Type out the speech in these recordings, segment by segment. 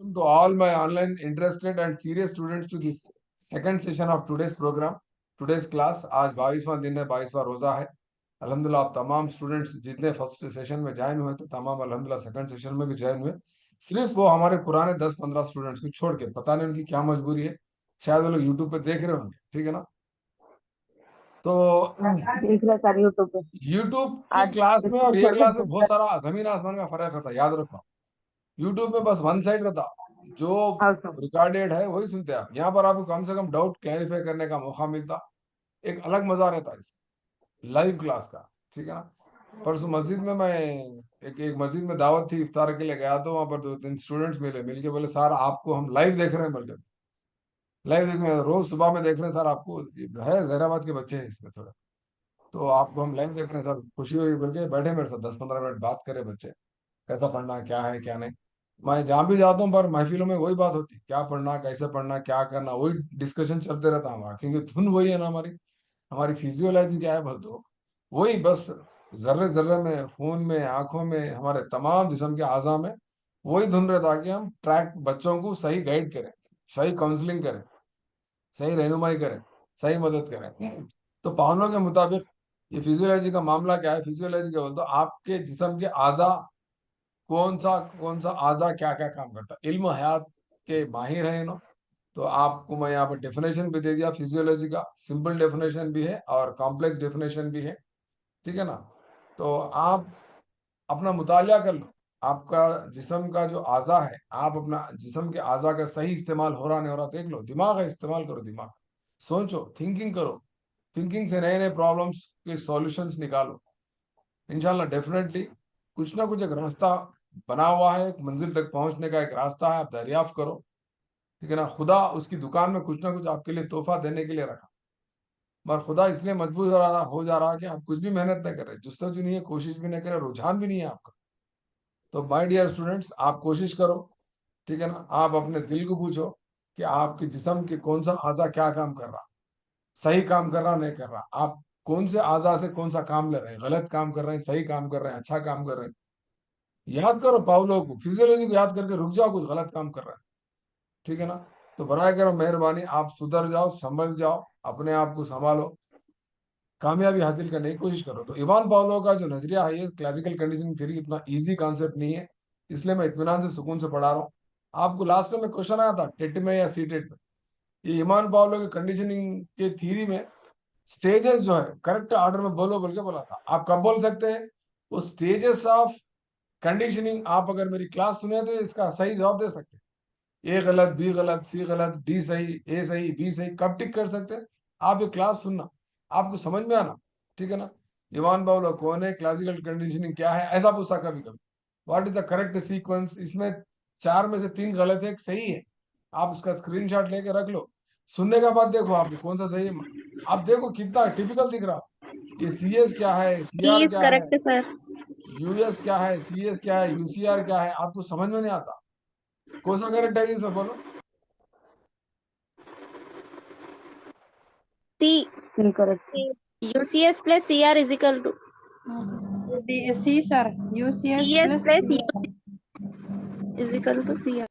To all my online interested and serious students to this second session of today's program, today's class. आज 22वां दिन है, 22वां रोजा है। अल्हम्दुलिल्लाह आप तमाम स्टूडेंट्स जितने फर्स्ट सेशन में ज्वाइन हुए थे तमाम अल्हम्दुलिल्लाह सेकंड सेशन में भी ज्वाइन हुए। सिर्फ वो हमारे पुराने 10-15 स्टूडेंट्स को छोड़ के, पता नहीं उनकी क्या मजबूरी है, शायद वो लोग यूट्यूब पे देख रहे होंगे, ठीक है ना। तो देख रहे सर यूट्यूब पे। यूट्यूब की आज क्लास में और स्कूल ये छोड़ क्लास के में बहुत सारा जमीन आसमान का फर्क रहता है, याद रखो। यूट्यूब में बस वन साइड रहता, जो हाउस में। रिकॉर्डेड है वही सुनते हैं आप। यहाँ पर आपको कम से कम डाउट क्लैरिफाई करने का मौका मिलता, एक अलग मजा रहता है इसका, लाइव क्लास का, ठीक है ना। परसों मस्जिद में मैं एक मस्जिद में दावत थी, इफ्तार के लिए गया, तो वहां पर 2-3 स्टूडेंट्स मिलके बोले सर आपको हम लाइव देख रहे हैं, बोल के लाइव देख रहे हैं, रोज सुबह में देख रहे हैं सर आपको। है जहराबाद के बच्चे हैं इसमें थोड़ा, तो आपको हम लाइव देख रहे हैं सर, खुशी हुई बोल के बैठे मेरे साथ 10-15 मिनट बात करे बच्चे, कैसा पढ़ना है, क्या है क्या नहीं। मैं जहाँ भी जाता हूँ पर महफिलों में वही बात होती, क्या पढ़ना, कैसे पढ़ना, क्या करना, वही डिस्कशन चलते रहता है हमारा, क्योंकि धुन वही है ना हमारी। हमारी फिजियोलॉजी क्या है बोल दो, वही बस जर्रे जर्रे में, खून में, आंखों में, हमारे तमाम जिस्म के आज़ा में वही धुन रहता है कि हम ट्रैक बच्चों को सही गाइड करें, सही काउंसलिंग करें, सही रहनुमाई करें, सही मदद करें। तो पावलों के मुताबिक ये फिजियोलॉजी का मामला क्या है, फिजियोलॉजी क्या बोलते हो, आपके जिस्म के आज़ा कौन सा आज़ा क्या क्या काम करता है, इल्म हयात के माहिर है ना। तो आपको मैं यहाँ पर डेफिनेशन भी दे दिया फिजियोलॉजी का, सिंपल डेफिनेशन भी है और कॉम्प्लेक्स डेफिनेशन भी है, ठीक है ना। तो आप अपना मुतालिया कर लो, आपका जिस्म का जो आज़ा है, आप अपना जिस्म के आज़ा का सही इस्तेमाल हो रहा नहीं हो रहा देख लो, दिमाग है इस्तेमाल करो, दिमाग सोचो, थिंकिंग करो, थिंकिंग से नए नए प्रॉब्लम्स के सॉल्यूशंस निकालो। इंशाल्लाह डेफिनेटली कुछ ना कुछ एक रास्ता बना हुआ है, एक मंजिल तक पहुंचने का एक रास्ता है, आप दरियाफ्त करो, ठीक है ना। खुदा उसकी दुकान में कुछ ना कुछ आपके लिए तोहफा देने के लिए रखा, मगर खुदा इसलिए मजबूर हो जा रहा है कि आप कुछ भी मेहनत नहीं कर रहे, जुस्तजू नहीं है, कोशिश भी नहीं कर रहे, रुझान भी नहीं है आपका। तो माय डियर स्टूडेंट्स, आप कोशिश करो, ठीक है ना। आप अपने दिल को पूछो कि आपके जिस्म के कौन सा आज़ा क्या काम कर रहा, सही काम कर रहा नहीं कर रहा, आप कौन से आज़ा से कौन सा काम ले रहे हैं, गलत काम कर रहे हैं, सही काम कर रहे हैं, अच्छा काम कर रहे हैं। याद करो पाउलो को, फिजियोलॉजी को याद करके रुक जाओ, कुछ गलत काम कर रहा है, ठीक है ना। तो बराए करो मेहरबानी, आप सुधर जाओ, संभल जाओ, अपने आप को संभालो, कामयाबी हासिल करने की कोशिश करो। तो इवान पाउलो का जो नजरिया है, ये क्लासिकल कंडीशनिंग थ्योरी इतना इजी कॉन्सेप्ट नहीं है, इसलिए मैं इत्मीनान से सुकून से पढ़ा रहा हूँ। आपको लास्ट में क्वेश्चन आया था टेट में या सी टेट में, ये इमान पाउलो के कंडीशनिंग के थ्योरी में स्टेजेस जो है करेक्ट ऑर्डर में बोलो बोल के बोला था, आप कब बोल सकते हैं वो स्टेजेस ऑफ कंडीशनिंग। आप अगर मेरी क्लास सुने तो इसका सही जवाब दे सकते हैं, ए गलत, बी गलत, सी गलत, डी सही, ए सही, बी सही, कब टिक कर सकते हैं। आप ये क्लास सुनना, आपको समझ में आना, ठीक है ना। इवान पाउलो कौन है, क्लासिकल कंडीशनिंग क्या है, ऐसा पूछा कभी कभी, what is the correct sequence, इसमें 4 में से 3 गलत है, एक सही है। आप उसका स्क्रीनशॉट लेके रख लो, सुनने के बाद देखो आपको कौन सा सही है। आप देखो कितना टिपिकल दिख रहा, ये सी एस क्या है, सी ही आर इज क्या है, करेक्ट सर। यूएस क्या है, सी एस क्या है, यूसीआर क्या है, आपको समझ में नहीं आता। कौन सा करेक्ट है इसमें बोलो। C correct. UCS plus CR is equal to C sir, UCS CS plus plus is equal to CR.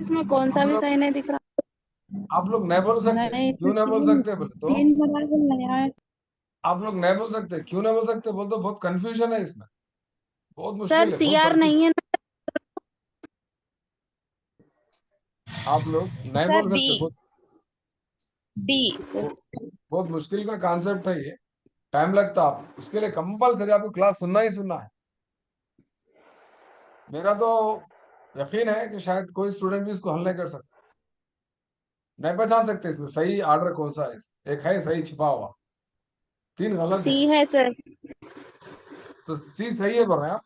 इसमें कौन सा आप भी लोग सही नहीं दिख रहा। आप लोग नहीं बोल सकते, नहीं तो क्यों नहीं बोल तीन, सकते बोले तो, 3 बराबर नया है। आप लोग नहीं बोल सकते, क्यों नहीं बोल सकते बोल, तो बहुत कंफ्यूजन है इसमें, बहुत सर मुश्किल है, बहुत सीआर कंफ्यूज। नहीं है ना। आप लोग नहीं सर बोल डी, सकते, बहुत डी। बहुत मुश्किल का कॉन्सेप्ट है ये, टाइम लगता है, आप उसके लिए कंपलसरी आपको क्लास सुनना ही सुनना है। मेरा तो यकीन है कि शायद कोई स्टूडेंट भी इसको हल नहीं कर सकता, नहीं पहचान सकते इसमें सही आर्डर कौन सा है। एक है सही छिपा हुआ, 3 गलत है, सी है सर। तो सी सही है बोल रहे हैं आप,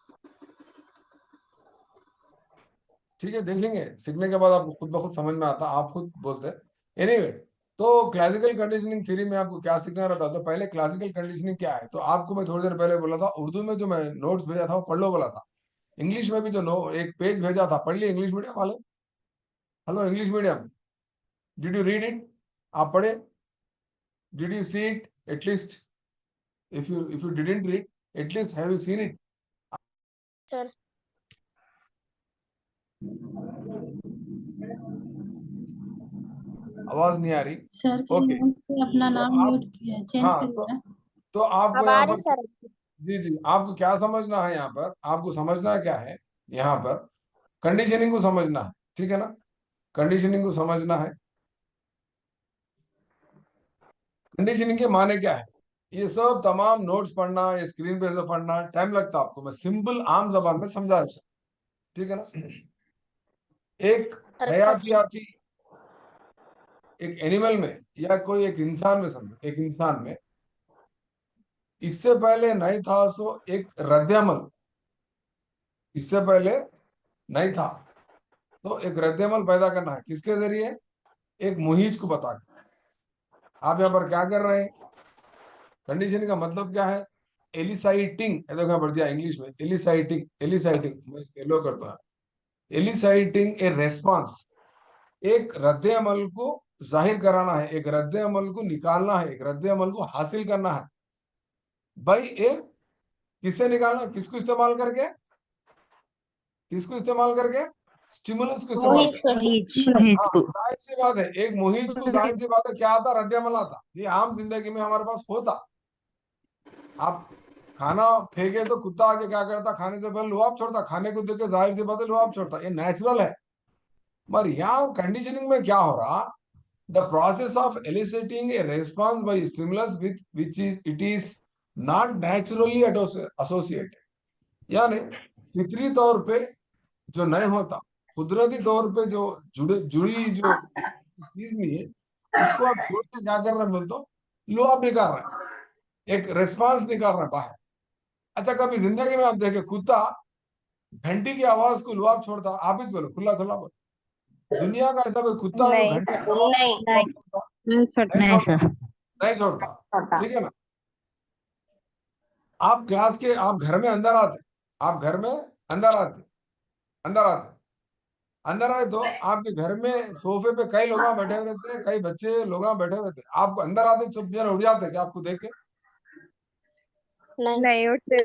ठीक है देखेंगे, सीखने के बाद आपको खुद ब खुद समझ में आता, आप खुद बोलते हैं। एनीवे, तो क्लासिकल कंडीशनिंग थ्योरी में आपको क्या सीखना रहता है, तो पहले क्लासिकल कंडीशनिंग क्या है, तो आपको मैं थोड़ी देर पहले बोला था, उर्दू में जो मैं नोट्स भेजा था वो पढ़ लो बोला था, इंग्लिश में भी जो नो एक पेज भेजा था पढ़ लिया, इंग्लिश मीडियम वाले, hello English medium, did you read it, आप पढ़े, did you see it at least, if you didn't read, at least have you seen it। Sir आवाज नहीं आ रही। सर के ओके, नाम से अपना तो नाम आप, म्यूट किया, चेंज हाँ, कर लिया। तो आपको अब आ यहाँ रही पर, सर। जी जी, आपको क्या समझना है यहाँ पर, आपको समझना क्या है यहाँ पर, कंडीशनिंग को समझना है, ठीक है ना, कंडीशनिंग को समझना है। कंडीशनिंग के माने क्या है, ये सब तमाम नोट्स पढ़ना, ये स्क्रीन पे से पढ़ना टाइम लगता है आपको, मैं सिंपल आम जबान में समझा रहा हूं, ठीक है ना। एक हयातियाती, एक एनिमल में या कोई एक इंसान में, समझो एक इंसान में इससे पहले नहीं था, सो एक रद्दमल, इससे पहले नहीं था, तो एक रद्दमल पैदा करना है, किसके जरिए, एक मुहिज को बता के। आप यहाँ पर क्या कर रहे हैं, कंडीशन का मतलब क्या है, एलिसाइटिंग, देखो यहाँ पढ़ दिया इंग्लिश में, एलिसाइटिंग, एलिसाइटिंग मैं लो करता है, एलिसाइटिंग ए रेस्पॉन्स, एक रद्द अमल को जाहिर कराना है, एक रद्द अमल को निकालना है, एक रद्द अमल को हासिल करना है। भाई एक, किससे निकालना, किसको इस्तेमाल करके, किसको इस्तेमाल करके, स्टिमुलस को इस्तेमाल करके। मुहिज हाँ, को। जाहिर सी बात है, एक मुहिज को जाहिर सी बात है क्या आता, रद्द अमल आता, ये आम जिंदगी में हमारे पास होता। आप खाना फेंके तो कुत्ता आके क्या करता, खाने से पहले लुआब छोड़ता, खाने को देख के जाहिर सी बात है लुआब छोड़ता, ये नेचुरल है। पर यहाँ कंडीशनिंग में क्या हो रहा, the process of eliciting a response by stimulus with which is it is not naturally associated, यानी फितरी तौर पे जो नहीं होता, कुदरती तौर पे जो जुड़ी जो चीज नहीं है, उसको आप छोड़ के क्या कर रहे हैं बोलते, लो आप निकाल रहे हैं, एक रेस्पॉन्स निकाल रहे हैं बाहर। अच्छा, कभी जिंदगी में आप देखे कुत्ता घंटी की आवाज को लुआब छोड़ता, आप ही बोलो, खुला खुला बोलो, दुनिया का ऐसा कोई कुत्ता जो नहीं घंटी की आवाज को लुआब छोड़ता, नहीं सर। नहीं नहीं छोड़ता, सर। नहीं छोड़ता, छोटा। ठीक है ना। आप क्लास के, आप घर में अंदर आते, आप घर में अंदर आते, अंदर आते, अंदर आए तो आपके घर में सोफे पे कई लोग बैठे हुए रहते हैं, कई बच्चे लोग बैठे हुए थे, आप अंदर आते चुप जन उठ जाते क्या आपको देख के, नहीं उठते।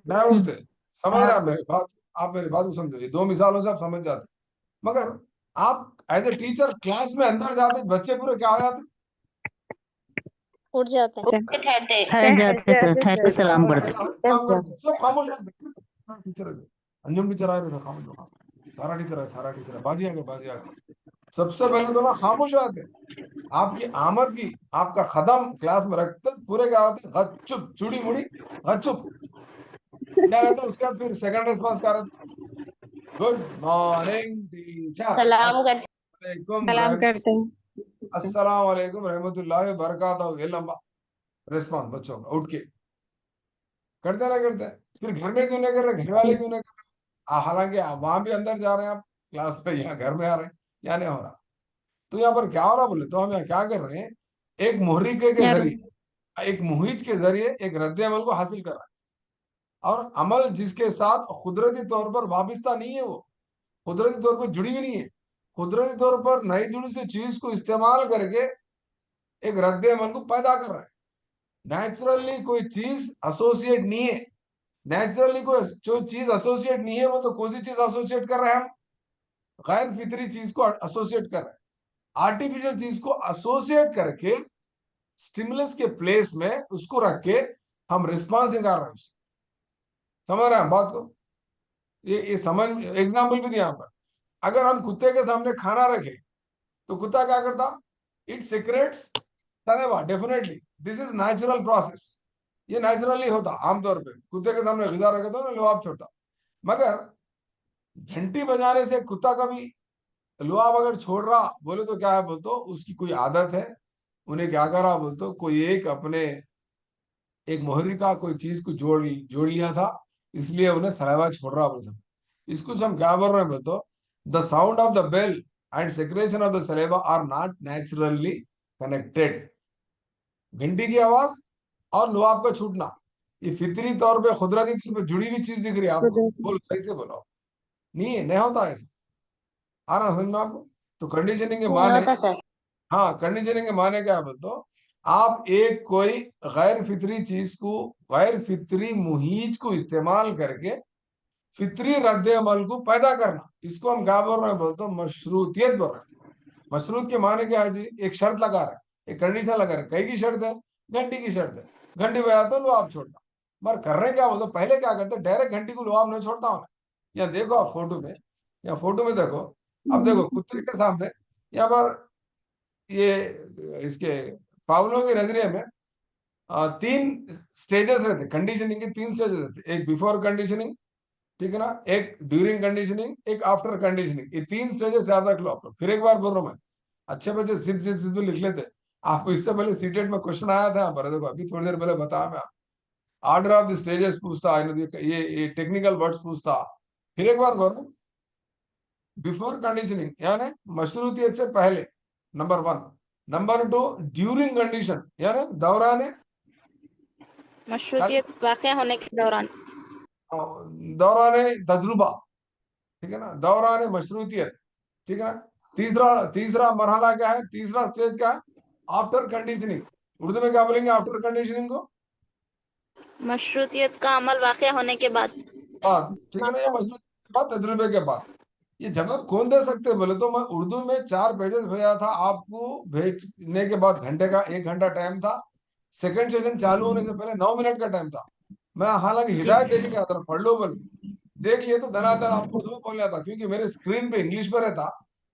नहीं उठते। समझ रहे हैं मेरी बात, आप मेरी बात को समझो, ये दो मिसालों से आप समझ जाते। मगर आप एज ए टीचर क्लास में अंदर जाते, बच्चे पूरे क्या हो जाते, उठ जाते हैं। ठहर जाते सर, ठहर के सलाम करते। काम करते, सब खामोश रहते। टीचर अंजुम टीचर आए, बेटा खामोश हो, सारा टीचर है, सारा टीचर है, बाजी आ गए, बाजी आ गए। सबसे पहले तो ना खामोश रहते, आपकी आमद की, आपका कदम क्लास में रखते पूरे क्या होते, गच्चुप चुड़ी मुड़ी गच्चुप, क्या रहता है उसके बाद फिर सेकंड रेस्पॉन्स क्या रहता, गुड मॉर्निंग टीचर, सलाम कर सलाम करते हैं। अस्सलाम वालेकुम रहमतुल्लाहि व बरकातहू, ये लंबा रेस्पॉन्स बच्चों का उठ के करते ना करते हैं। फिर घर में क्यों नहीं कर रहे, घर वाले क्यों नहीं कर रहे, हालांकि आप वहां भी अंदर जा रहे हैं, आप क्लास में, यहाँ घर में आ रहे हैं, या नहीं हो रहा। तो यहाँ पर क्या हो रहा बोले तो, हम यहाँ क्या कर रहे हैं, एक मुहर्रिक के यार, जरिए, एक मुहिज के जरिए एक रद्द अमल को हासिल कर रहा है, और अमल जिसके साथ कुदरती तौर पर वाबिस्ता नहीं है, वो कुदरती तौर पर जुड़ी भी नहीं है, कुदरती तौर पर नई जुड़ी से चीज को इस्तेमाल करके एक रद्द अमल को पैदा कर रहा है। नेचुरली कोई चीज एसोसिएट नहीं है, नेचुरली कोई जो चीज एसोसिएट नहीं है, वो तो कौन सी चीज एसोसिएट कर रहे हैं हम, गैर फितरी चीज को एसोसिएट कर रहे हैं, आर्टिफिशियल चीज को एसोसिएट करके स्टिमुलस के प्लेस में उसको रख के हम रिस्पांस निकाल रहे हैं उससे। समझ रहे हैं बात को, ये समझ, एग्जाम्पल भी दिया यहाँ पर, अगर हम कुत्ते के सामने खाना रखें तो कुत्ता क्या करता, it secrets saliva, definitely this is natural process, ये नेचुरली होता, आमतौर पे कुत्ते के सामने गुजार रखे तो ना लुआब छोड़ता। मगर घंटी बजाने से कुत्ता कभी लुआब अगर छोड़ रहा बोले तो क्या है बोलते, उसकी कोई आदत है, उन्हें क्या करा बोलते, कोई एक अपने एक मोहरी का कोई चीज को जोड़ लिया था, इसलिए उन्हें सलाइवा छोड़ रहा बोल सकते। इसको हम क्या बोल रहे हैं बोलते, the sound of the bell and secretion of the saliva are not naturally connected. घंटी की आवाज और लुआब का छूटना, ये फितरी तौर पे खुदरती तौर पे जुड़ी हुई चीज दिख रही है आपको, बोलो सही से बोलो, नहीं है, नहीं होता ऐसा, आ रहा समझ में आपको। तो कंडीशनिंग के माने, हाँ कंडीशनिंग के माने क्या बोलते हो, आप एक कोई गैर फितरी चीज को, गैर फितरी मुहीज को इस्तेमाल करके फितरी रद्द अमल को पैदा करना, इसको हम क्या बोल रहे हैं, बोलते हैं मशरूतियत बोल रहे हैं। मशरूत के माने क्या है जी, एक शर्त लगा रहे हैं, एक कंडीशन लगा रहे हैं। कई की शर्त है, घंटी की शर्त है, घंटी बजाते लो आप छोड़ना। मगर कर रहे क्या बोलते, पहले क्या करते, डायरेक्ट घंटी को लो आप नहीं छोड़ता हूं। यहाँ देखो आप फोटो में, या फोटो में देखो, अब देखो कुत्ते के सामने यहाँ पर ये इसके पावलों के नजरिए में तीन स्टेजेस रहते, कंडीशनिंग के तीन स्टेजेस रहते, एक बिफोर कंडीशनिंग, ठीक है ना, एक ड्यूरिंग कंडीशनिंग, एक आफ्टर कंडीशनिंग। ये तीन स्टेजेस याद रख लो आप लोग। फिर एक बार बोल रहा हूं मैं, अच्छे बच्चे सिप सिप सिप लिख लेते। आपको इससे पहले सीटेट में क्वेश्चन आया था यहाँ पर, देखो अभी थोड़ी देर पहले बताया मैं, ऑर्डर ऑफ द स्टेजेस पूछता, ये टेक्निकल वर्ड्स पूछता। फिर एक बार बोलो, बिफोर कंडीशनिंग यानी मशरूतियत से पहले, number one. Number two, during condition यानी दौरान, मशरूतियत वाक़या होने के दौरान। दौरान तजुर्बा, ठीक है ना, दौरान मशरूतियत, ठीक है ना। तीसरा तीसरा मरहला क्या है, तीसरा स्टेज क्या है, आफ्टर कंडीशनिंग। उर्दू में क्या बोलेंगे आफ्टर कंडीशनिंग को, मशरूतियत का अमल वाक़या होने के बाद। बाद, ठीक है ना, या मशरूत के बाद, तजुर्बे के बाद। ये जवाब कौन दे सकते हैं बोले तो, मैं उर्दू में 4 पेजेस भेजा था आपको, भेजने के बाद घंटे का 1 घंटा टाइम था। सेकंड सेशन चालू होने से पहले 9 मिनट का टाइम था। मैं हालांकि जी हिदायत देने का था, पढ़ लो बोल, देख लिए तो धनाधन आपको उर्दू में बोलना था, क्योंकि मेरे स्क्रीन पे इंग्लिश में रहता,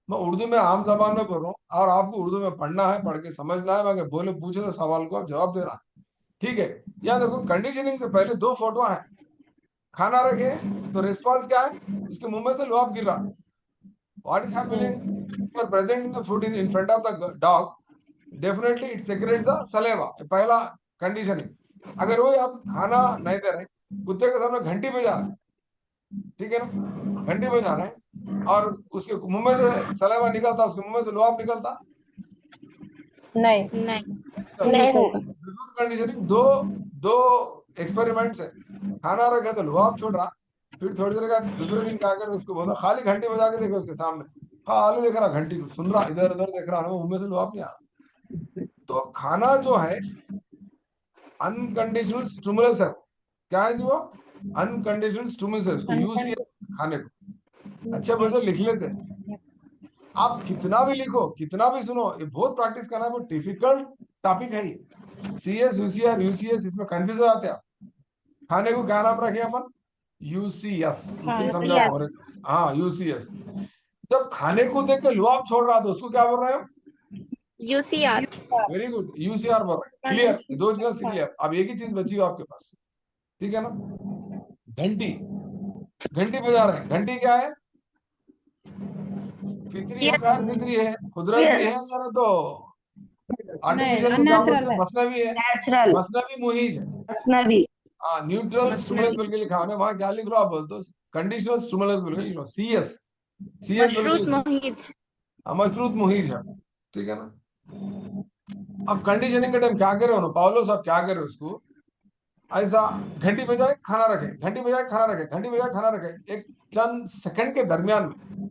मैं उर्दू में आम जबान में बोल रहा हूँ, और आपको उर्दू में पढ़ना है, पढ़ के समझना है। मैं बोले पूछे तो सवाल को आप जवाब देना है, ठीक है। यहाँ देखो कंडीशनिंग से पहले 2 फोटो है, खाना रखे तो रिस्पॉन्स क्या है, उसके मुंह में से लुआब गिर रहा। What is happening, you are presenting the food in front of the dog, definitely it secretes the saliva, पहला कंडीशनिंग। अगर वो आप खाना नहीं दे रहे, कुत्ते के सामने घंटी बजा रहे, ठीक है ना, घंटी बजा रहे हैं और उसके मुंह में से सलेवा निकलता, उसके मुंह में से लुआब निकलता, नहीं नहीं। नहीं होगा। बिफोर कंडीशनिंग दो दो एक्सपेरिमेंट्स है। खाना रखा तो लुआब छोड़ रहा, फिर थोड़ी देर का दूसरे दिन क्या कर उसको बोला खाली घंटी बजा के देखो उसके सामने, खाली देख रहा घंटी को, सुन रहा, इधर उधर देख रहा, मुंह में से लुआब नहीं आ रहा। तो खाना जो है अनकंडीशनल स्टिमुलस है। क्या है जी वो, अनकंडीशनल स्टिमुलस है, उसको यूज किया खाने को। अच्छे बच्चे लिख लेते हैं, आप कितना भी लिखो, कितना भी सुनो, ये बहुत प्रैक्टिस करना है, बहुत डिफिकल्ट टॉपिक है ये। सीएस, यूसीआर, यूसीएस, इसमें कंफ्यूज हो जाते हैं आप। खाने को क्या नाम रखे अपन, यूसीएस, रुकिए समझाओ और, हाँ यूसीएस। जब खाने को देख के लुआब छोड़ रहा तो उसको क्या बोल रहे हो, यूसीआर। वेरी गुड, यूसीआर बोल रहे हैं। क्लियर, दो चीजें क्लियर। अब एक ही चीज बची हो आपके पास, ठीक है ना, घंटी, घंटी बजा रहे हैं। घंटी क्या है, फितरी है, गैर फितरी है, कुदरती है, मेरा तो आर्टिफिशियल को क्या बोलते हैं, मसनवी है, नेचुरल, मसनवी मुहिज है। मसनवी, हाँ, न्यूट्रल स्टिमुलस मसनवी। बोल के लिखा है वहां, क्या लिख लो आप, बोल दो कंडीशनल स्टिमुलस बोल के लिख लो, सीएस, सीएस बोल के मशरूत लिख लो, मुहिज। अमरचूत मुहिज है, ठीक है ना। अब कंडीशनिंग के टाइम क्या करे हो ना पावलो साहब, क्या करे उसको, ऐसा घंटी बजाए खाना रखे, घंटी बजाए खाना रखे, घंटी बजाए खाना रखे, एक चंद सेकंड के दरमियान में,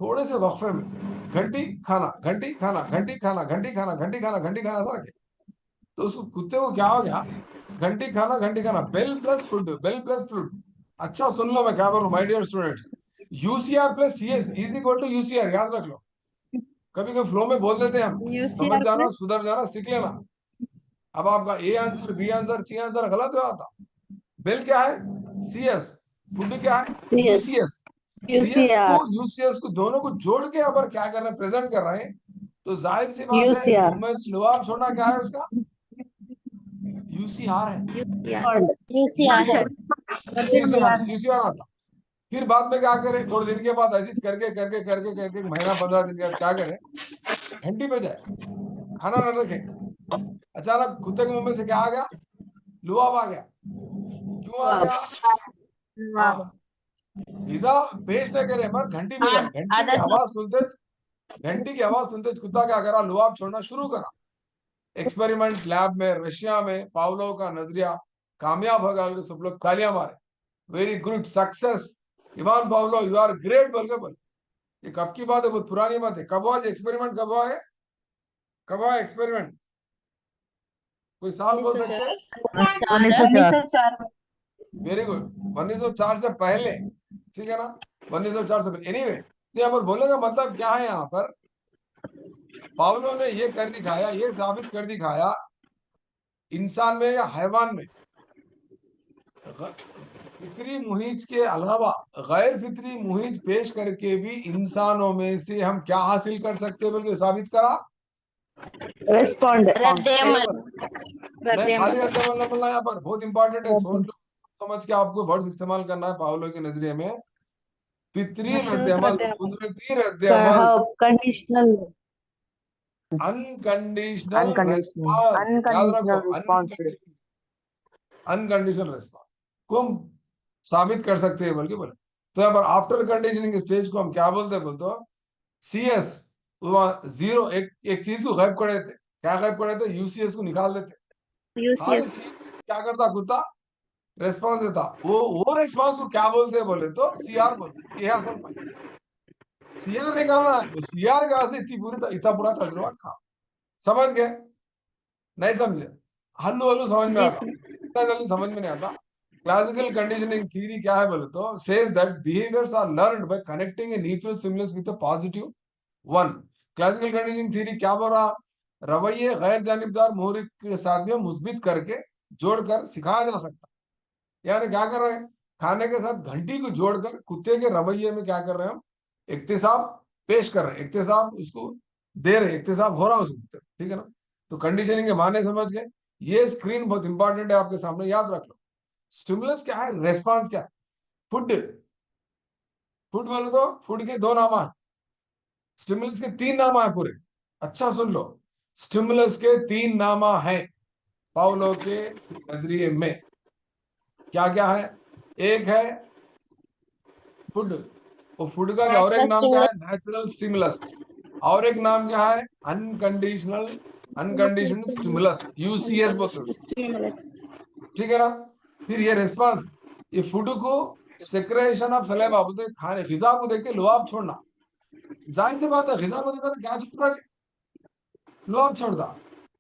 थोड़े से वक्फे में, घंटी खाना, घंटी खाना, घंटी खाना, घंटी खाना, घंटी खाना, घंटी खाना, ऐसा रखे। तो उसको कुत्ते को क्या हो गया, घंटी खाना, घंटी खाना, bell plus food, bell plus food. अच्छा सुन लो मैं क्या बोल रहा हूँ my dear student, UCR plus CS is equal to UCR, याद रख लो। कभी कभी फ्लो में बोल देते हैं हम, समझ यूसीआर जाना, प्लस सुधर जाना, सीख लेना। अब आपका A answer, B answer, C answer गलत हो जाता। बेल क्या है, सीएस, फूड क्या है, यस, यूसीएस। सीएस को यूसीआर, यूसीएस को दोनों को जोड़ के अगर क्या कर रहे हैं, प्रेजेंट कर रहे हैं, तो जाहिर सी बात है यूसीआर, मुंह में से लुआब छोड़ना क्या है उसका, यूसीआर है, यूसीआर। यूसीआर, यूसीआर, यूसीआर आता। फिर बाद में क्या करें, थोड़े दिन के बाद ऐसे करके करके करके करके महीना 15 दिन के बाद क्या करें, घंटी बजाए, खाना न रखे, अचानक कुत्ते के मुंह में से क्या आ गया, लुआब आ गया। क्यों आ गया, हाँ, पिज्जा पेश न करे मगर घंटी बजाए, घंटी की आवाज सुनते कुत्ता क्या करा, लुआब छोड़ना शुरू करा। एक्सपेरिमेंट लैब में, रशिया में, पावलो का नजरिया कामयाब हो गया, सब लोग तालियां मारे, very good success Ivan Pavlov, you are great बोल के बोले। ये कब की बात है, बहुत पुरानी बात है। कब हुआ एक्सपेरिमेंट, कब हुआ है, कब हुआ एक्सपेरिमेंट, कोई साल बोल सकते हैं, 1904, 1904 में। वेरी गुड, 1904 से पहले, ठीक है ना, 1904 से पहले। एनीवे, यहाँ पर बोलने का मतलब क्या है, यहाँ पर पावलो ने ये कर दिखाया, ये साबित कर दिखाया, इंसान में या हैवान में फितरी मुहिज के अलावा गैर फितरी मुहिज पेश करके भी इंसानों में से हम क्या हासिल कर सकते हैं, बल्कि साबित करा। रेस्पॉन्ड रद्द-ए-अमल। मैं खाली रद्द-ए-अमल नहीं बोलना, यहाँ पर बहुत इंपॉर्टेंट है, सोच लो, समझ के आपको वर्ड इस्तेमाल करना है पावलो के नजरिए में। फितरी रद्द-ए-अमल, कुदरती रद्द-ए-अमल, कंडीशनल अनकंडीशनल रेस्पॉन्स, याद रखो, अनकंडीशनल रेस्पॉन्स को हम साबित कर सकते हैं, बल्कि बोले तो यहाँ पर आफ्टर कंडीशनिंग स्टेज को हम क्या बोलते हैं, बोलते हो CS, जीरो, एक चीज को गायब कर देते, क्या गायब कर देते, UCS को निकाल देते, खाली यूसीएस क्या करता, कुत्ता रेस्पॉन्स देता, वो रेस्पॉन्स को क्या बोलते हैं, बोले तो CR बोलते। ये असल में CR निकालना है, तो CR के वास्ते इतना पूरा तजुर्बा था, समझ गए, नहीं समझे, हल्लू हल्लू समझ में जी आता, सर। इतना जल्दी समझ में नहीं आता। क्लासिकल कंडीशनिंग थ्योरी क्या है, बोले तो says that behaviours are learned by connecting a natural stimulus with a positive one. Classical conditioning theory क्या बोल रहा, रवैये गैर जानिबदार मोहरिक के साथ में मुस्बित करके जोड़कर सिखाया जा सकता है। यानी क्या कर रहे हैं, खाने के साथ घंटी को जोड़कर कुत्ते के रवैये में क्या कर रहे हैं हम, इक्तिसाब पेश कर रहे हैं, इक्तिसाब उसको दे रहे हैं, इक्तिसाब हो रहा है उसको, ठीक है ना। तो कंडीशनिंग के माने समझ गए। ये स्क्रीन बहुत इंपॉर्टेंट है आपके सामने, याद रख लो। स्टिमुलस क्या है, रेस्पॉन्स क्या है, फूड, फूड बोलो तो फूड के दो नाम है, स्टिमुलस के तीन नाम है पूरे, अच्छा सुन लो, स्टिमुलस के तीन नामा है पाउलो के नजरिए में, क्या क्या है, एक है फूड, वो फूड का और एक नाम क्या है, नेचुरल स्टिमुलस, और एक नाम क्या है, अनकंडीशनल स्टिमुलस, UCS बोलते हैं, स्टिमुलस। ठीक है ना। फिर ये रेस्पॉन्स, ये फूड को सेक्रेशन ऑफ सलेवा बोलते हैं, खाने ग़िज़ा को देख के लुआब छोड़ना, जाहिर सी बात है, ग़िज़ा को देखकर क्या छोड़ रहा है, लुआब छोड़ता,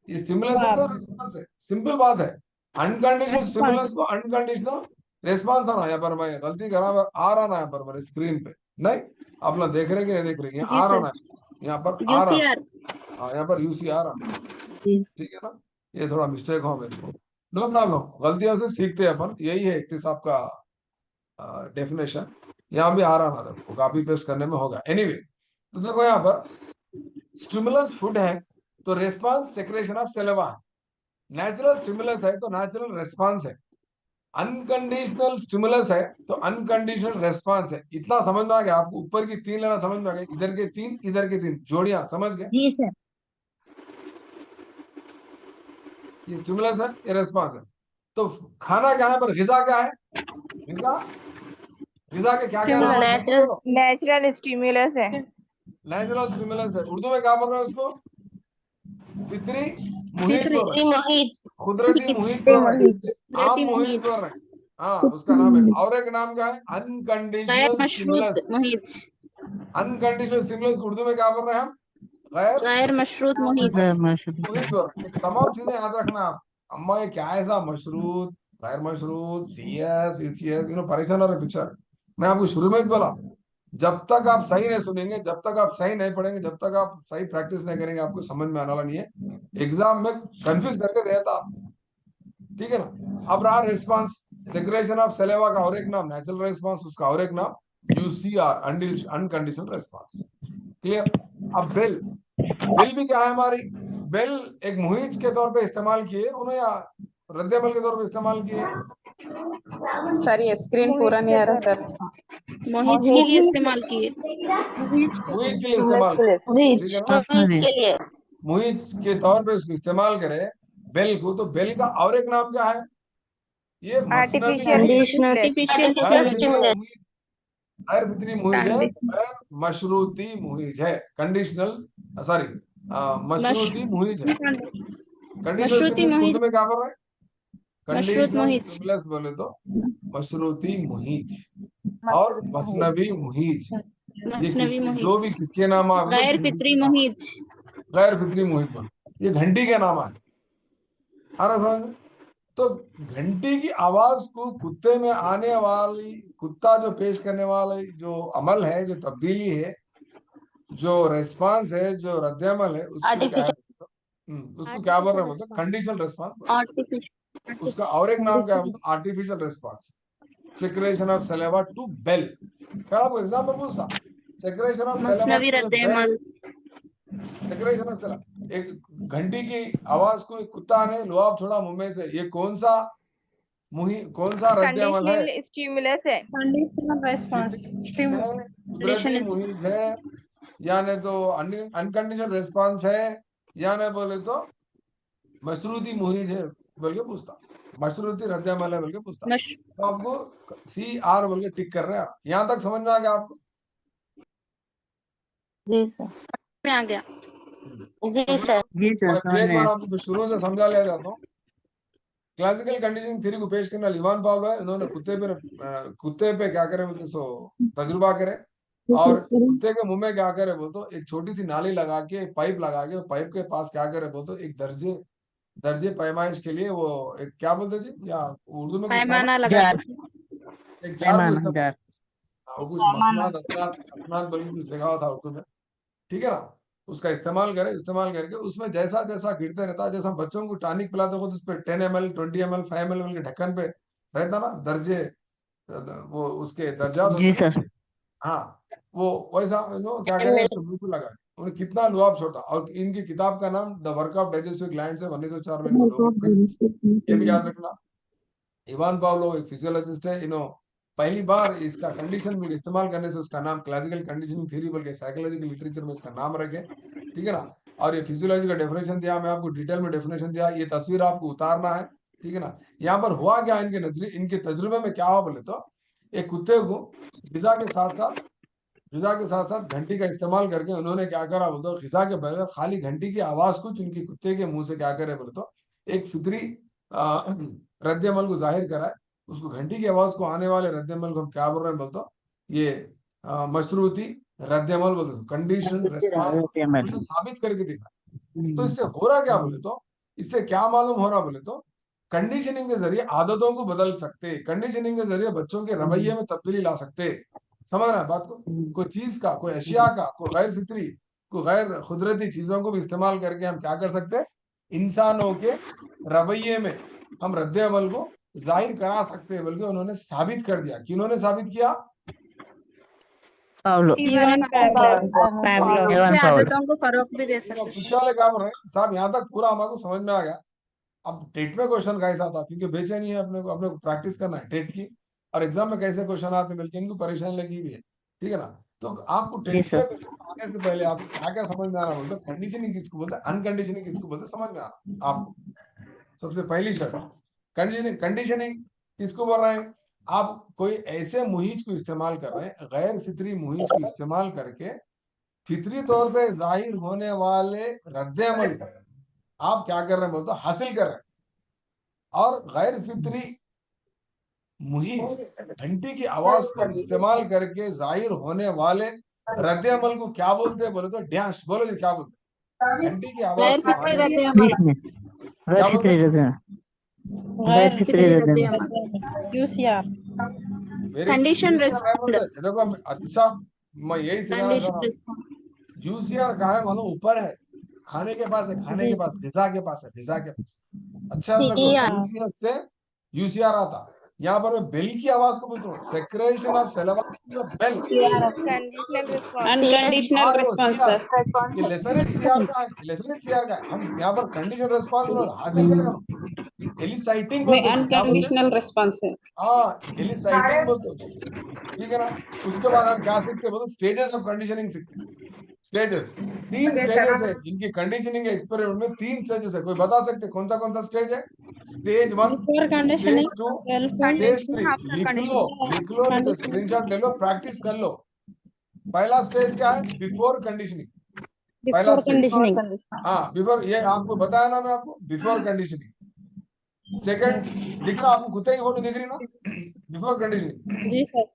ये स्टिमुलस है तो रेस्पॉन्स है, सिंपल बात है। अनकंडीशनल स्टिमुलस को अनकंडीशनल रेस्पॉन्स आना, यहाँ पर मैं गलती करा, आ रहा ना यहाँ पर मेरे स्क्रीन पे, नहीं आप लोग देख रहे कि नहीं देख रहे, जी आ रहा सर। ना, यहाँ पर आ रहा, यूसीआर। हाँ यहाँ पर UCR आ रहा, ठीक है ना। ये थोड़ा मिस्टेक हो मेरे को, नो प्रॉब्लम, गलतियों से सीखते हैं अपन, यही है इक्तिसाब का डेफिनेशन। यहाँ भी आ रहा ना, देखो कॉपी पेस्ट करने में होगा, एनीवे तो देखो यहाँ पर स्टिमुलस फूड है तो रेस्पॉन्स सेक्रेशन ऑफ सलेवा है, नेचुरल स्टिमुलस है तो नेचुरल रेस्पॉन्स है, अनकंडीशनल स्टिमुलस है तो अनकंडीशनल रेस्पॉन्स है। इतना समझ में आ गया आपको, ऊपर की तीन लेना समझ में आ गया, इधर के तीन, इधर के तीन जोड़ियां, समझ गए, जी सर। ये स्टिमुलस है, ये रेस्पॉन्स है। तो खाना क्या है, पर ग़िज़ा क्या है, ग़िज़ा, ग़िज़ा के क्या क्या नाम है, जल्दी नेचुरल बोलो। नेचुरल स्टिमुलस है। नेचुरल स्टिमुलस है, उर्दू में क्या बोल रहे हैं उसको, फितरी मुहित फितरी बोल रहे हैं, मोहित। कुदरती मुहिज। मुहित बोल रहे हैं, आम प्रति मुहित बोल मुहिज। रहे हैं, हाँ उसका नाम है। और एक नाम क्या है, गैर अनकंडीशनल मशरूत स्टिमुलस, मुहिज। अनकंडीशनल स्टिमुलस उर्दू में क्या बोल रहे हैं हम, गैर गैर मशरूत मुहिज। मुहित बोल रहे हैं। ये तमाम चीजें याद रखना आप, अम्मा ये क्या है, ऐसा मशरूत, गैर मशरूत, CS, UCS, परेशान हो रहे पिक्चर। मैं आपको शुरू में भी बोला, जब तक आप सही नहीं सुनेंगे, जब तक आप सही नहीं पढ़ेंगे, जब तक आप सही प्रैक्टिस नहीं करेंगे, आपको समझ में आने वाला नहीं है, एग्जाम में कंफ्यूज करके देता आप, ठीक है ना। अब रहा रेस्पॉन्स, सेक्रेशन ऑफ सलेवा का और एक नाम नेचुरल रेस्पॉन्स, उसका और एक नाम UCR, अनकंडीशनल रेस्पॉन्स, क्लियर। अब बेल, बेल भी क्या है हमारी, बेल एक मुहिज के तौर पे इस्तेमाल किए उन्हें, या रद्देमल के तौर पे इस्तेमाल किए, सर ये स्क्रीन पूरा नहीं आ रहा सर। मुहिज के लिए इस्तेमाल किए। मुहिज के लिए इस्तेमाल किए, ठीक है ना, मोहित के लिए। मुहिज के तौर पे उसको इस्तेमाल करे बेल को, तो बेल का और एक नाम क्या है, ये मसनवी मुहिज है, आर्टिफिशियल गैर स्टिमुलस। फितरी मुहिज, गैर फितरी मुहिज है, गैर मशरूती मुहिज है, कंडीशनल, सॉरी, मशरूती मुहिज है। कंडीशनल मशरूती स्टिमुलस मुहिज। उर्दू में क्या बोल रहे हैं, मशरूत कंडीशनल मुहिज। स्टिमुलस बोले तो मशरूती मुहिज और मसनवी मुहिज, ये मसनवी जो मुहिज। भी किसके नाम आ गैर घंटी फितरी के नाम आ, मुहिज। गैर फितरी मुहिज बोल, ये घंटी के नाम आ रहा है, तो घंटी की आवाज को कुत्ते में आने वाली, कुत्ता जो पेश करने वाली जो अमल है, जो तब्दीली है, जो रेस्पॉन्स है, जो रद्दमल है, उसको क्या है, उसको क्या बोल रहे हैं, मतलब कंडीशनल रेस्पॉन्स। आर्टिफिशियल उसका और एक नाम क्या है, मतलब artificial response, secretion of saliva to bell. कल आपको एग्जाम में पूछता, सेक्रेशन ऑफ सलेवा मसनवी टू बेल, रद्द-ए-अमल, सेक्रेशन ऑफ सलेवा, एक घंटी की आवाज को एक कुत्ता ने लुआब छोड़ा मुंह में से, ये कौन सा कौन सा रद्द अमल है? कंडीशनल स्टिमुलस है। कंडीशनल रेस्पॉन्स है, कुदरती मुहिज है, या नहीं तो अनकंडीशनल रेस्पॉन्स है, या नहीं बोले तो मशरूती मुहिज है बोल के पूछता, मशरूती रद्द अमल है बोल के पूछता। तो आपको CR बोल के टिक कर रहे हैं। यहाँ तक समझ में आ गया आपको? जी सर। में आ गया। जी सर। जी सर, और समझ एक में बार आया। आपको शुरू से समझा लिया जाता हूँ। क्लासिकल कंडीशनिंग थ्योरी को पेश करने वाले इवान पावलो है, इन्होंने कुत्ते पे क्या करे बोलते, सो तजुर्बा करे, और कुत्ते के मुंह में क्या करे बोल तो एक छोटी सी नाली लगा के, पाइप लगा के, पाइप के पास क्या करे बोल तो एक दर्जे पैमाइश के लिए वो एक क्या बोलते जी, या उर्दू में कुछ था ना, पैमाना लगा जार, एक जार को पैमाना इस्तेमाल, जार। वो कुछ मसनाद असनाद असनाद बोल के कुछ लिखा हुआ था उर्दू में, ठीक है ना। उसका इस्तेमाल करके उसमें जैसा जैसा गिरते रहता है, जैसा बच्चों को टॉनिक पिलाते हो तो उस पर 10 ml 20 ml 5 ml के ढक्कन पे रहता ना दर्जे, वो उसके दर्जात जी होते सर। हैं। हाँ, वो वैसा क्या करें, उसको बिल्कुल लगा उन्हें कितना लुआब छोटा। और इनकी किताब का नाम the work of digestive glands है, 1904 में इनको नोबेल प्राइज, ये भी याद रखना। इवान पावलो एक फिजियोलॉजिस्ट है, पहली बार इसका कंडीशन में इस्तेमाल करने से उसका नाम क्लासिकल कंडीशनिंग थ्योरी बोल के साइकोलॉजिकल लिटरेचर में इसका नाम रखे, ठीक है ना। और ये फिजियोलॉजी का डेफिनेशन दिया, मैं आपको डिटेल में डेफिनेशन दिया, ये तस्वीर आपको उतारना है, ठीक है ना। यहाँ पर हुआ क्या, इनके नजरिए, इनके तजुर्बे में क्या हुआ बोले तो, एक कुत्ते को गिजा के साथ साथ घंटी का इस्तेमाल करके उन्होंने क्या करा बोले तो, गिजा के बगैर खाली घंटी की आवाज को उनके कुत्ते के मुंह से क्या करे बोले तो, एक फितरी रद्द अमल को जाहिर करा है। उसको घंटी की आवाज को आने वाले रद्द अमल को हम क्या बोल रहे हैं बोलते, ये मशरूती रद्द अमल बोलते, कंडीशन रेस्पॉन्स रद्द-ए-अमल। साबित करके दिखा। तो इससे हो रहा क्या बोले तो, इससे क्या मालूम हो रहा बोले तो, कंडीशनिंग के जरिए आदतों को बदल सकते, कंडीशनिंग के जरिए बच्चों के रवैये में तब्दीली ला सकते। समझ रहे हैं बात को? कोई चीज का, कोई अशिया का, कोई गैर फितरी, कोई गैर कुदरती चीजों को भी इस्तेमाल करके हम क्या कर सकते हैं, इंसानों के रवैये में हम रद्द अमल को जाहिर करा सकते हैं, बल्कि उन्होंने साबित कर दिया। किन्होंने साबित किया? पावलो। Ivan Pavlov. इवान से पावलो। आदतों को फरोग भी दे सकते हैं। पीछे वाले क्या बोल रहे हैं साहब, यहाँ तक पूरा हमारे समझ में आ गया। अब टेट में क्वेश्चन कैसा था, क्योंकि बेचैनी है अपने को प्रैक्टिस करना है टेट की, और एग्जाम में कैसे क्वेश्चन आते हैं बल्कि इनको परेशानी लगी हुई है, ठीक है ना। तो आपको जी टेट सर। में आने से पहले आपको क्या क्या समझ में आना बोलते, कंडीशनिंग किसको बोलते हैं, अनकंडीशनिंग किसको बोलते हैं, समझ में आना आपको। सबसे पहली शर्त, कंडीशनिंग किसको बोल रहे हैं, आप कोई ऐसे मुहिज को इस्तेमाल कर रहे हैं, गैर फितरी मुहिज को इस्तेमाल करके फितरी तौर पे जाहिर होने वाले रद्द अमल को आप क्या कर रहे हैं बोलते, हासिल कर रहे हैं। और गैर फितरी मुहिज घंटी की आवाज को इस्तेमाल करके जाहिर होने वाले रद्द अमल को क्या बोलते हैं बोले तो, डैश बोलो जी, क्या बोलते हैं, घंटी की आवाज गैर को फितरी आने रद्द अमल, बीच में क्या गैर बोलते फितरी हैं, रद्द, गैर फितरी फितरी रद्द। रद्द अमल, यूसीआर वेरी कंडीशन UCR है रिस्पॉन्ड, बोलते हैं। देखो अच्छा, मैं यही सिखाना चाह रहा कंडीशन हूँ। रिस्पॉन्ड। UCR कहाँ है मालूम, ऊपर है, खाने के पास है, खाने के पास, गिजा के पास है, गिजा के पास। अच्छा देखो, UCS से UCR आता। यहाँ पर मैं बेल की आवाज को पूछ रहा हूँ, secretion of saliva bell, conditional response. Unconditional response CR, sir. ये लेसन इज CR का है, लेसन इज CR का है। हम यहाँ पर कंडीशन रेस्पॉन्स हासिल कर रहे हो, एलिसाइटिंग नहीं, बोलते हैं, क्या बोलते हैं, अनकंडीशनल रेस्पॉन्स है। हाँ एलिसाइटिंग बोलते हैं, ठीक है ना। उसके बाद हम क्या सीखते हैं बोलते, स्टेजेस ऑफ कंडीशनिंग सीखते हैं। स्टेजेस, 3 स्टेजेस है इनकी कंडीशनिंग एक्सपेरिमेंट में, 3 स्टेजेस है। कोई बता सकते कौन सा स्टेज है? Stage 1, before stage conditioning, 2, stage conditioning 3। After लिख लो, कंडीशनिंग। नहीं तो स्क्रीनशॉट ले लो, प्रैक्टिस कर लो। पहला स्टेज क्या है? बिफोर कंडीशनिंग, पहला बिफोर स्टेज। कंडीशनिंग। हाँ बिफोर, ये आपको बताया ना मैं आपको, बिफोर कंडीशनिंग। सेकंड, दिख रहा आपको, कुत्ते की फोटो दिख रही ना, बिफोर कंडीशनिंग। जी सर।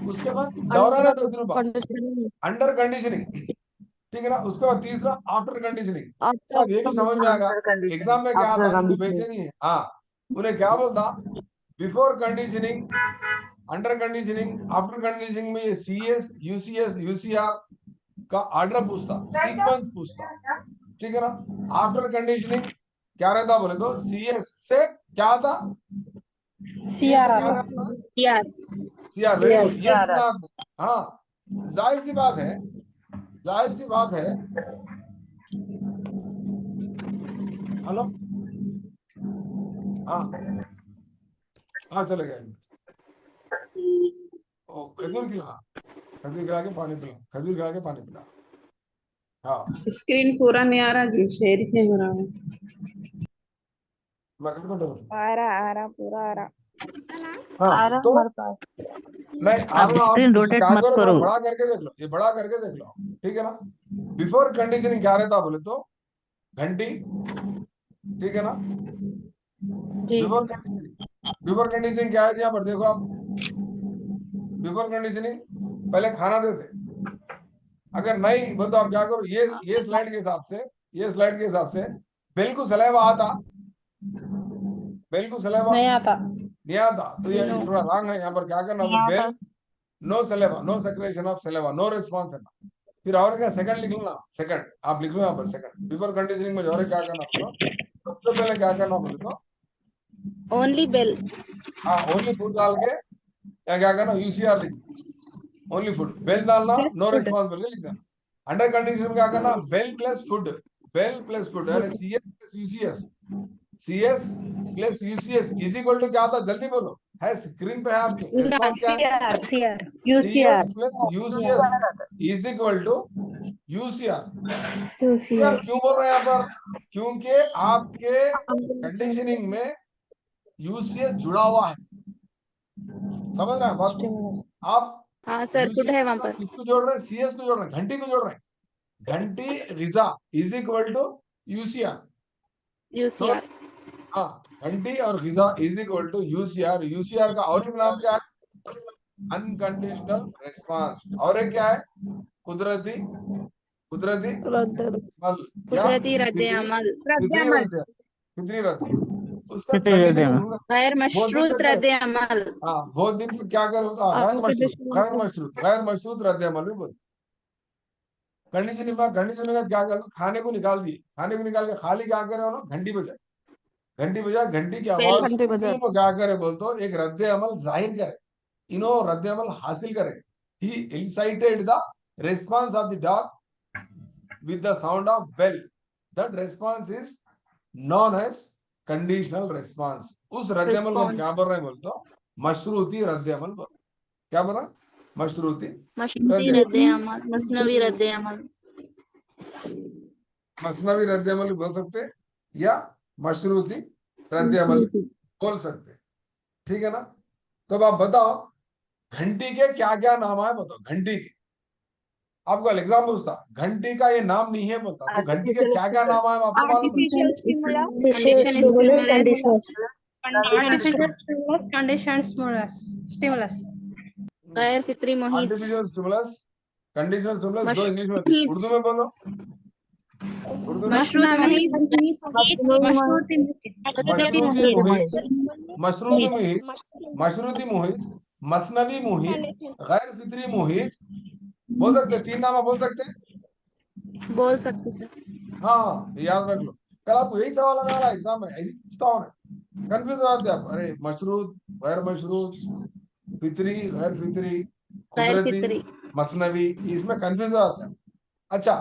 उसके बाद दौरान तजुर्बा, कंडीशनिंग अंडर कंडीशनिंग, ठीक है ना। उसके बाद तीसरा आफ्टर कंडीशनिंग। सब ये भी समझ में आएगा, एग्जाम में क्या आता है, इनको बेचैनी है। हाँ, उन्हें क्या बोलता, before conditioning, under conditioning, after conditioning में ये CS, UCS, UCR का ऑर्डर पूछता, सीक्वेंस पूछता, ठीक है ना। आफ्टर कंडीशनिंग क्या रहता बोले तो CS से क्या आता, CR यार CR, वेरी गुड, ये सुना आपने। हाँ, जाहिर सी बात है, जाहिर सी बात है। हेलो, हाँ हाँ चले गए। ओ खजूर खिला, खजूर खिला के पानी पिला, खजूर खिला के पानी पिला। हाँ स्क्रीन पूरा नहीं आ रहा जी, शेयर ही नहीं हो रहा है। मैं कर दूं? आ रहा पूरा आ रहा। हाँ तो मैं आ आप रहा हूँ, आप स्क्रीन रोटेट क्या मत करो, थोड़ा करो। बड़ा करके देख लो, ये बड़ा करके देख लो, ठीक है ना। बिफोर कंडीशनिंग क्या रहता बोले तो घंटी, ठीक है ना। जी बिफोर कंडीशनिंग क्या है यहाँ पर देखो आप, बिफोर कंडीशनिंग पहले खाना देते, अगर नहीं बोल तो आप क्या करो, ये स्लाइड के हिसाब से, ये स्लाइड के हिसाब से बेल को सलेवा आता, बेल को सलेवा नहीं आता। नहीं आता, तो ये नो थोड़ा रॉन्ग है। यहाँ पर क्या करना, bell no saliva, no secretion of saliva, no response है ना। फिर और क्या सेकंड लिख लो ना, सेकंड आप लिख लो यहाँ पर सेकंड। बिफोर कंडीशनिंग में और क्या करना बोलो, सबसे पहले क्या करना बोले तो ओनली बेल हाँ ओनली फूड डाल के या क्या करना, UCR लिख, ओनली फूड, बेल डालना, नो रिस्पॉन्स बोल के लिख देना। अंडर कंडीशन में क्या करना, bell plus food, bell plus food यानी CS plus UCS, CS plus UCS is equal to क्या होता, जल्दी बोलो, है स्क्रीन पे है आपके, रिस्पॉन्स क्या है, CS plus UCS is equal to UCR। यार क्यों बोल रहे हैं यहाँ पर, क्योंकि आपके कंडीशनिंग में UCS जुड़ा हुआ है, समझ रहे हैं बात को आप। हाँ सर फुड है वहां पर। किसको जोड़ रहे हैं, CS को जोड़ रहे हैं, घंटी को जोड़ रहे हैं। घंटी गिजा is equal to UCR। UCR हाँ, घंटी और गिजा is equal to UCR। UCR का और एक नाम क्या है, अनकंडीशनल रिस्पांस, और एक क्या है, कुदरती, कुदरती अमल या कुदरती रद्द फितरी, अमल, फितरी रद्द, फितरी रद्द। उसका कितने देते कंडीशनिंग हैं? होगा गैर बहुत दिन मशरूत तक रद्द अमल। हाँ बहुत दिन तक क्या कर होता, गैर मशरूत, गैर मशरूत, गैर मशरूत रद्द अमल भी बोलते। कंडीशनिंग में, कंडीशनिंग में क्या कर, खाने को निकाल दिए, खाने को निकाल के खाली क्या करे ना, घंटी बजाए, घंटी बजाए, घंटी की बेल आवाज सुनते ही वो क्या करे बोलते, एक रद्द अमल जाहिर करे, इनो रद्द अमल हासिल करे। He incited the response of the dog with the sound of bell. That response is known as conditional response. उस रद्द अमल को हम क्या बोल रहे हैं बोल तो मशरूती रद्द अमल बोल, क्या बोल रहे हैं, मशरूती मशरूती रद्द रद्द अमल, मसनवी रद्द अमल। मसनवी रद्द अमल भी बोल सकते या मशरूती रद्द अमल भी बोल सकते, ठीक है ना। तो अब आप बताओ घंटी के क्या क्या नाम है, बताओ घंटी के, आपको एग्जाम पूछता घंटी का ये नाम नहीं है बोलता, तो घंटी के क्या क्या नाम है आपको मालूम है, artificial stimulus, condition stimulus, condition stimulus, गैर फितरी मुहित, आर्टिफिशियल स्टिमुलस, कंडीशनल स्टिमुलस, दो इंग्लिश में मशरूत उर्दू में बोलो, उर्दू में मशरूत मुहित, मशरूती मुहित, मशरूती मुहित, मशरूती मुहित, मसनवी मुहित, गैर फितरी मुहित, बोल सकते, तीन नाम आप बोल सकते हैं। बोल सकते सर। हाँ ये याद रख लो, कल आपको यही सवाल आने वाला एग्जाम में, ऐसी पूछता हूँ, कंफ्यूज हो जाते हैं आप, अरे मशरूत, गैर मशरूत, फितरी, गैर फितरी, गैर कुदरती, फितरी मसनवी, इसमें कंफ्यूज हो जाते हैं। अच्छा,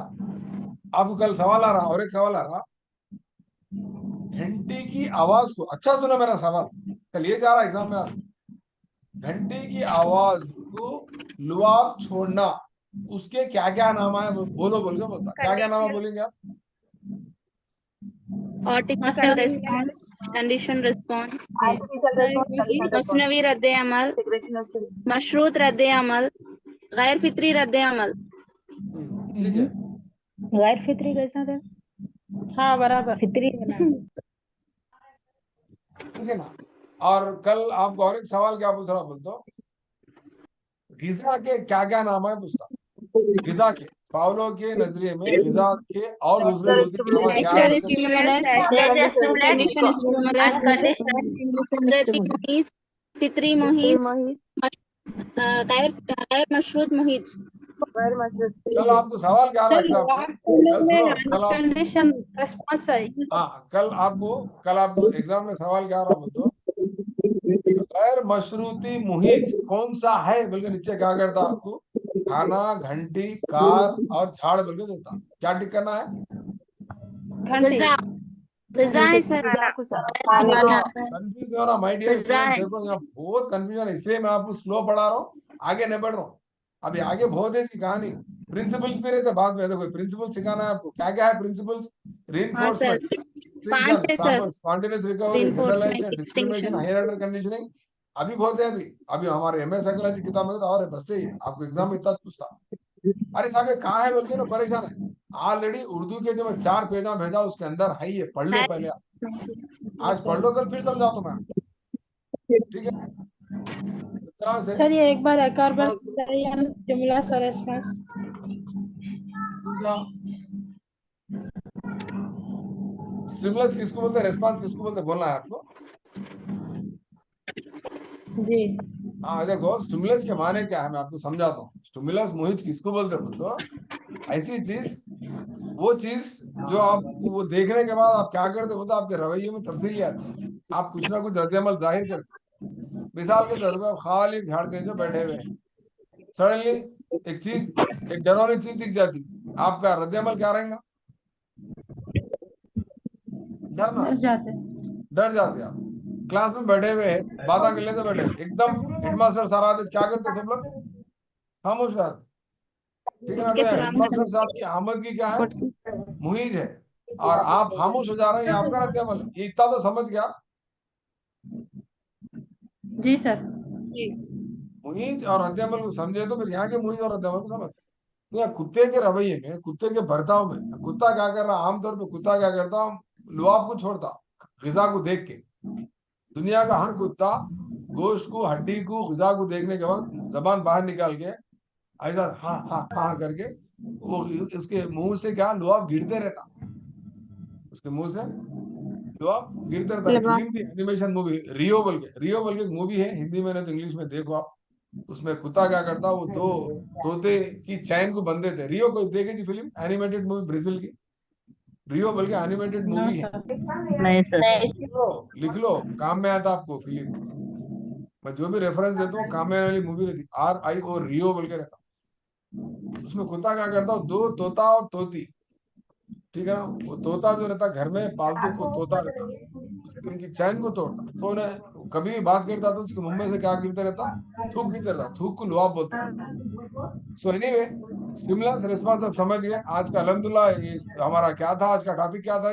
आपको कल सवाल आ रहा, और एक सवाल आ रहा, घंटी की आवाज को, अच्छा सुनो मेरा सवाल, कल ये जा रहा एग्जाम में आप, घंटी की आवाज को लुआब छोड़ना, उसके क्या क्या नाम है बोलो, बोल के बोलता, क्या क्या नाम है बोलेंगे आप, आर्टिफिशियल रिस्पांस, कंडीशन रिस्पांस, मसनवी रद्द अमल, मशरूत रद्द अमल, गैर फितरी रद्द अमल। ठीक है, गैर फितरी कैसा था? हाँ बराबर। फितरी ठीक है ना। और कल आपको और एक सवाल क्या पूछ रहा बोलते, गिजा के क्या क्या नाम है पूछता, गिजा के पावलो के नजरिए में गिजा के और दूसरे दो तीन अलावा क्या नेचर है? स्टिमुलस, कंडीशन स्टिमुलस, कुदरती मुहित, फितरी मुहित, गैर मशरूत मुहित। कल आपको सवाल क्या रहा सर एग्जाम में? कल सुनो, कल आप कंडीशन रेस्पॉन्स है। हाँ कल आपको एग्जाम में सवाल क्या रहा बोल दो, गैर मशरूती मुहित कौन सा है बोल के नीचे क्या करता आपको, खाना, घंटी, कार और झाड़ बोल के देता। क्या टिक करना है? गजा, गजा है सर, खाना, कंफ्यूज हो ना माय डियर गजा स्टूडेंट? है। देखो यहाँ बहुत कंफ्यूजन है, इसलिए मैं आपको स्लो पढ़ा रहा हूँ, आगे नहीं बढ़ रहा हूँ। अभी आगे बहुत है इसकी कहानी। प्रिंसिपल्स भी रहते बाद में, देखो प्रिंसिपल सिखाना है आपको। क्या क्या है प्रिंसिपल्स? हाँ सर, रीइंफोर्समेंट, 5 है sir. Spontaneous recovery, generalisation, reinforcement, discrimination, extinction. Higher order conditioning. अभी बहुत है। अभी अभी हमारे एमए साइकोलॉजी किताब में तो और है, बस से ही है। आपको एग्जाम में इतना पूछता, अरे साहब ये कहाँ है बोल के ना परेशान है। ऑलरेडी उर्दू के जो मैं 4 पेजा भेजा उसके अंदर है, ये पढ़ लो है। पहले आप। आज पढ़ लो, कल फिर समझाता हूं मैं, ठीक है? इस तरह से सर ये एक बार स्टिमुलस और रेस्पॉन्स। स्टिमुलस किसको बोलते हैं, रेस्पॉन्स किसको बोलते हैं, बोलना है आपको। जी हाँ देखो, स्टिमुलस के माने क्या है मैं आपको समझाता हूँ। स्टिमुलस मुहित किसको बोलते हैं तो ऐसी चीज, वो चीज जो आप वो देखने के बाद आप क्या करते हो तो आपके रवैये में तब्दीली आती है। आप कुछ ना कुछ रद्द-ए-अमल जाहिर करते हो। मिसाल के तौर पर आप खाली एक झाड़ के जो बैठे हुए हैं, सडनली एक चीज, एक डरावनी चीज दिख जाती, आपका रद्द-ए-अमल क्या रहेगा? डरना। डर जाते। डर जाते आप। क्लास में बैठे हुए हैं, बातें कर लेते बैठे, एकदम हेडमास्टर सर आते, क्या करते सब लोग? खामोश रहते, ठीक है ना? उठ तो के सलाम हेडमास्टर करते। साहब की आमद की क्या है? मुहिज है। और आप खामोश हो जा रहे हैं, ये आपका रद्द-ए-अमल है। ये इतना तो समझ गया। जी सर। मुहिज और रद्द-ए-अमल को समझे तो फिर यहाँ के मुहिज और रद्द-ए-अमल को समझते। तो यहाँ कुत्ते के रवैये में, कुत्ते के बर्ताव में, कुत्ता क्या कर रहा है? आमतौर पे कुत्ता क्या करता, लुआब को छोड़ता गिजा को देख के। दुनिया का हर कुत्ता गोश्त को, हड्डी को, गिजा को देखने के बाद जबान बाहर निकाल के ऐसा हाँ हाँ हाँ करके वो उसके मुंह से क्या लुआब गिरते रहता, उसके मुंह से लुआब गिरते रहता। एक फिल्म थी, एनिमेशन मूवी, रियो बोल के एक मूवी है, हिंदी में नहीं तो इंग्लिश में देखो आप। उसमें कुत्ता क्या करता, वो दो तोते की चैन को बंधे थे। रियो को देखे थी फिल्म, एनिमेटेड मूवी ब्राजील की, रियो बोल के एनिमेटेड नो मूवी है। सर। नहीं सर। लिख लो, काम में आता आपको फिल्म। मैं जो भी रेफरेंस देता हूँ काम में आने वाली मूवी रहती, RIO, रियो बोल के रहता। उसमें कुत्ता क्या करता, दो तोता और तोती, ठीक है ना? वो तोता जो रहता घर में पालतू को तोता रहता, उनकी चैन को तोड़ता तो उन्हें कभी भी बात करता तो उसके मुंह में से क्या गिरता रहता? थूक गिरता रहता। थूक को लुआब बोलते हैं। सो एनीवे, स्टिमुलस रिस्पांस अब समझ गए। आज का अल्हम्दुलिल्लाह ये हमारा क्या था, आज का टॉपिक क्या था?